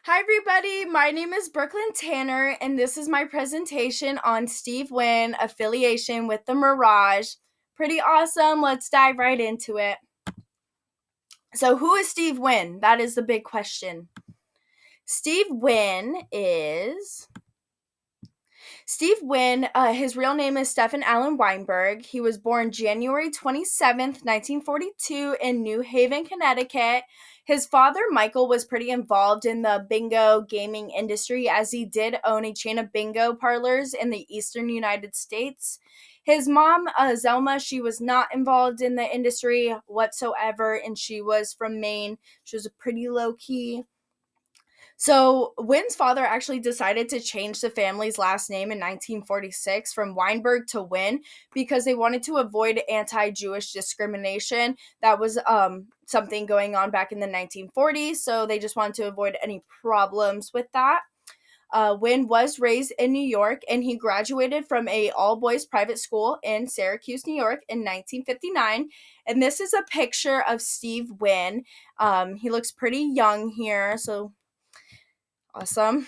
Hi, everybody. My name is Brooklyn Tanner, and this is my presentation on Steve Wynn affiliation with the Mirage. Pretty awesome. Let's dive right into it. So, who is Steve Wynn? That is the big question. Steve Wynn is Steve Wynn, his real name is Stephen Allen Weinberg. He was born January 27th, 1942 in New Haven, Connecticut. His father, Michael, was pretty involved in the bingo gaming industry as he did own a chain of bingo parlors in the eastern United States. His mom, Zelma, she was not involved in the industry whatsoever, and she was from Maine. She was a pretty low key. So, Wynn's father actually decided to change the family's last name in 1946 from Weinberg to Wynn because they wanted to avoid anti-Jewish discrimination. That was something going on back in the 1940s, so they just wanted to avoid any problems with that. Wynn was raised in New York, and he graduated from a all-boys private school in Syracuse, New York in 1959. And this is a picture of Steve Wynn. He looks pretty young here, so awesome.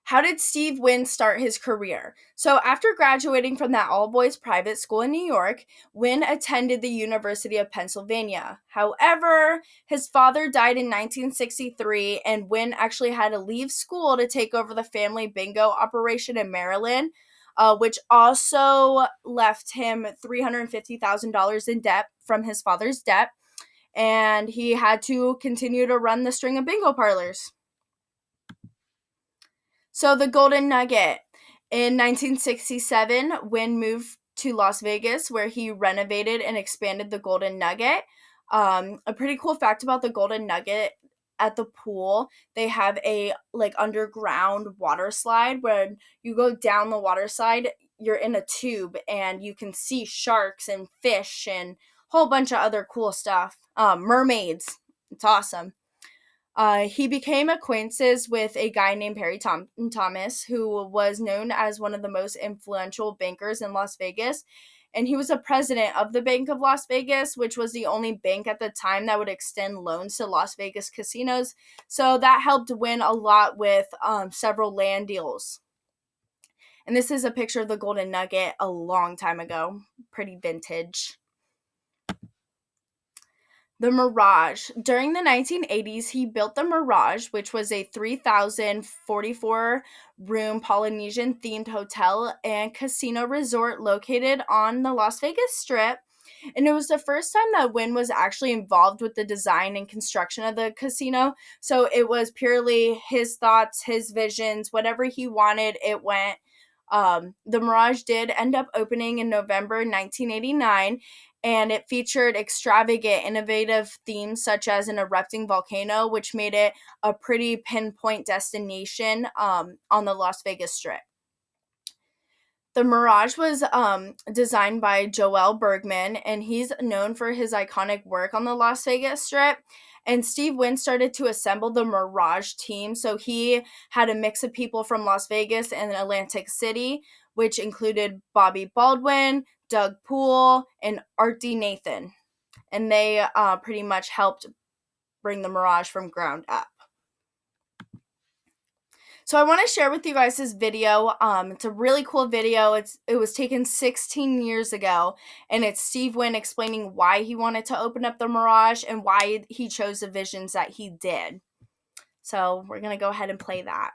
How did Steve Wynn start his career? So, after graduating from that all boys private school in New York, Wynn attended the University of Pennsylvania. However, his father died in 1963, and Wynn actually had to leave school to take over the family bingo operation in Maryland, which also left him $350,000 in debt from his father's debt, and he had to continue to run the string of bingo parlors. So the Golden Nugget. In 1967, Wynn moved to Las Vegas where he renovated and expanded the Golden Nugget. A pretty cool fact about the Golden Nugget, at the pool, they have a underground water slide where you go down the water slide, you're in a tube and you can see sharks and fish and a whole bunch of other cool stuff. Mermaids. It's awesome. He became acquaintances with a guy named Thomas, who was known as one of the most influential bankers in Las Vegas. And he was a president of the Bank of Las Vegas, which was the only bank at the time that would extend loans to Las Vegas casinos. So that helped Win a lot with several land deals. And this is a picture of the Golden Nugget a long time ago, pretty vintage. The Mirage. During the 1980s, he built the Mirage, which was a 3,044 room Polynesian themed hotel and casino resort located on the Las Vegas Strip. And it was the first time that Wynn was actually involved with the design and construction of the casino. So it was purely his thoughts, his visions, whatever he wanted, it went. The Mirage did end up opening in November 1989, and it featured extravagant, innovative themes such as an erupting volcano, which made it a pretty pinpoint destination on the Las Vegas Strip. The Mirage was designed by Joel Bergman, and he's known for his iconic work on the Las Vegas Strip. And Steve Wynn started to assemble the Mirage team. So he had a mix of people from Las Vegas and Atlantic City, which included Bobby Baldwin, Doug Poole, and Artie Nathan. And they pretty much helped bring the Mirage from ground up. So I want to share with you guys this video. It's a really cool video. It was taken 16 years ago, and it's Steve Wynn explaining why he wanted to open up the Mirage and why he chose the visions that he did. So we're gonna go ahead and play that.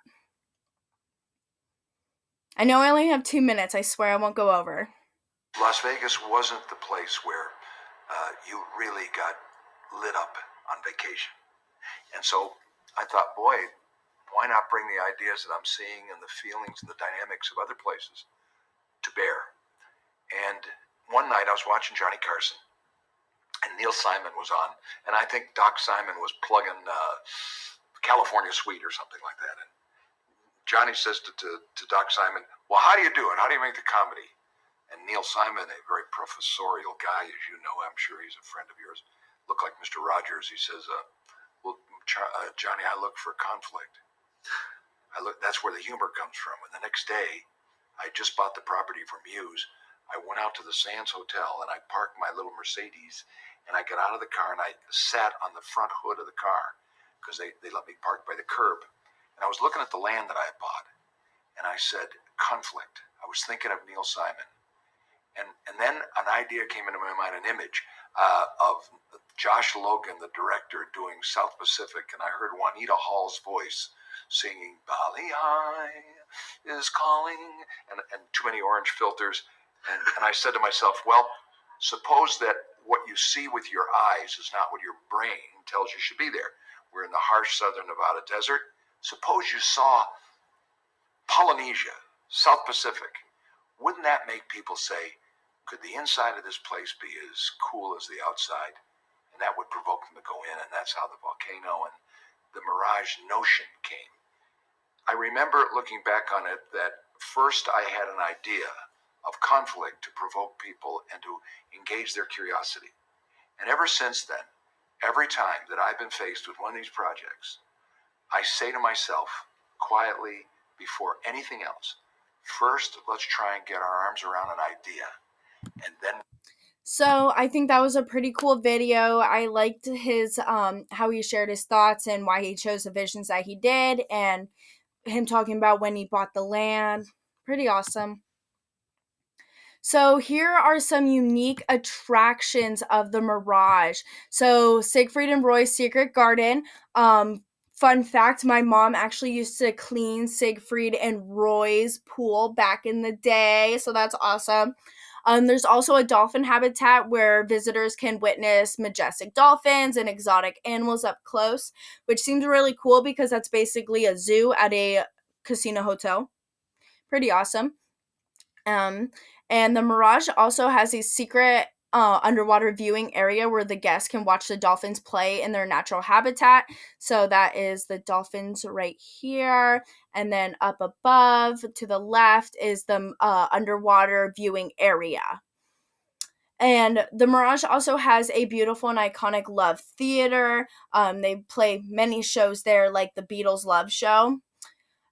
I know I only have 2 minutes. I swear I won't go over. Las Vegas wasn't the place where you really got lit up on vacation. And so I thought, boy, why not bring the ideas that I'm seeing and the feelings and the dynamics of other places to bear? And one night I was watching Johnny Carson, and Neil Simon was on, and I think Doc Simon was plugging California Suite or something like that. And Johnny says to Doc Simon, well, how do you do it? How do you make the comedy? And Neil Simon, a very professorial guy, as you know, I'm sure he's a friend of yours, looked like Mr. Rogers. He says, well, Johnny, I look for conflict. That's where the humor comes from. And the next day, I just bought the property from Muse. I went out to the Sands Hotel and I parked my little Mercedes, and I got out of the car and I sat on the front hood of the car because they let me park by the curb. And I was looking at the land that I had bought, and I said, conflict. I was thinking of Neil Simon. And then an idea came into my mind, an image of Josh Logan, the director, doing South Pacific, and I heard Juanita Hall's voice singing Bali High is calling, and too many orange filters. And I said to myself, well, suppose that what you see with your eyes is not what your brain tells you should be there. We're in the harsh southern Nevada desert. Suppose you saw Polynesia, South Pacific. Wouldn't that make people say, could the inside of this place be as cool as the outside? And that would provoke them to go in, and that's how the volcano and the mirage notion came. I remember looking back on it that first I had an idea of conflict to provoke people and to engage their curiosity. And ever since then, every time that I've been faced with one of these projects, I say to myself quietly before anything else, first, let's try and get our arms around an idea, and then. So I think that was a pretty cool video. I liked his how he shared his thoughts and why he chose the visions that he did, and him talking about when he bought the land. Pretty awesome. So here are some unique attractions of the Mirage. So Siegfried and Roy's Secret Garden. Fun fact, my mom actually used to clean Siegfried and Roy's pool back in the day. So that's awesome. There's also a dolphin habitat where visitors can witness majestic dolphins and exotic animals up close, which seems really cool because that's basically a zoo at a casino hotel. Pretty awesome. Um, and the Mirage also has a secret underwater viewing area where the guests can watch the dolphins play in their natural habitat. So that is the dolphins right here. And then up above to the left is the underwater viewing area. And the Mirage also has a beautiful and iconic Love Theater. They play many shows there, like the Beatles Love Show.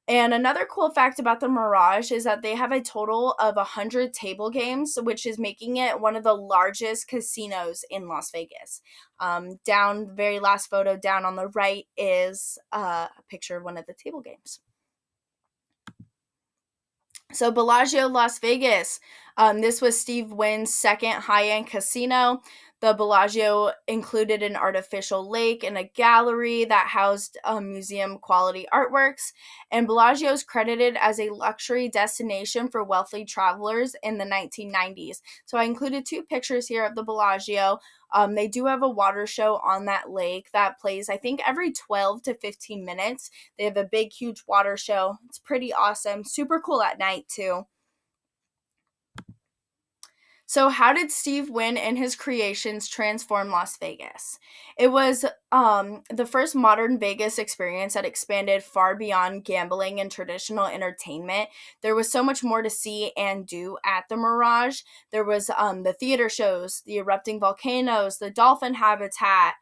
And another cool fact about the Mirage is that they have a total of 100 table games, which is making it one of the largest casinos in Las Vegas. Down, very last photo down on the right is a picture of one of the table games. So Bellagio Las Vegas. This was Steve Wynn's second high-end casino. The Bellagio included an artificial lake and a gallery that housed museum-quality artworks. And Bellagio is credited as a luxury destination for wealthy travelers in the 1990s. So I included two pictures here of the Bellagio. They do have a water show on that lake that plays, I think, every 12 to 15 minutes. They have a big, huge water show. It's pretty awesome. Super cool at night, too. So how did Steve Wynn and his creations transform Las Vegas? It was the first modern Vegas experience that expanded far beyond gambling and traditional entertainment. There was so much more to see and do at the Mirage. There was the theater shows, the erupting volcanoes, the dolphin habitat.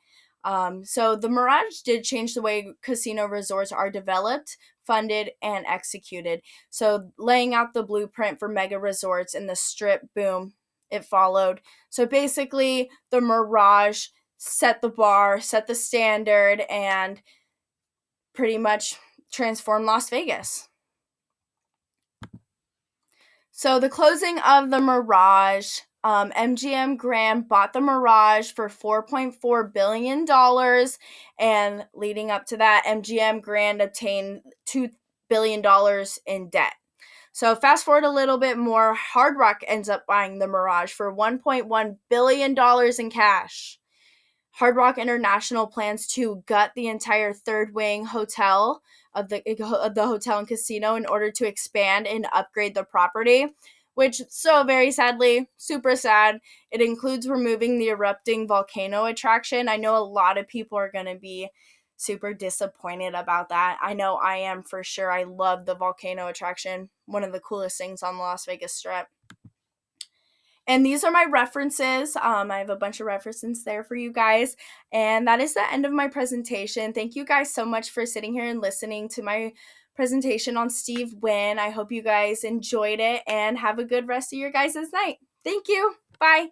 So the Mirage did change the way casino resorts are developed, funded, and executed. So laying out the blueprint for mega resorts in the Strip, boom, it followed. So basically, the Mirage set the bar, set the standard, and pretty much transformed Las Vegas. So the closing of the Mirage, MGM Grand bought the Mirage for $4.4 billion, and leading up to that, MGM Grand obtained $2 billion in debt. So fast forward a little bit more, Hard Rock ends up buying the Mirage for $1.1 billion in cash. Hard Rock International plans to gut the entire third wing hotel of the hotel and casino in order to expand and upgrade the property, which so very sadly, super sad. It includes removing the erupting volcano attraction. I know a lot of people are going to be super disappointed about that. I know I am for sure. I love the volcano attraction. One of the coolest things on the Las Vegas Strip. And these are my references. I have a bunch of references there for you guys. And that is the end of my presentation. Thank you guys so much for sitting here and listening to my presentation on Steve Wynn. I hope you guys enjoyed it and have a good rest of your guys' night. Thank you. Bye.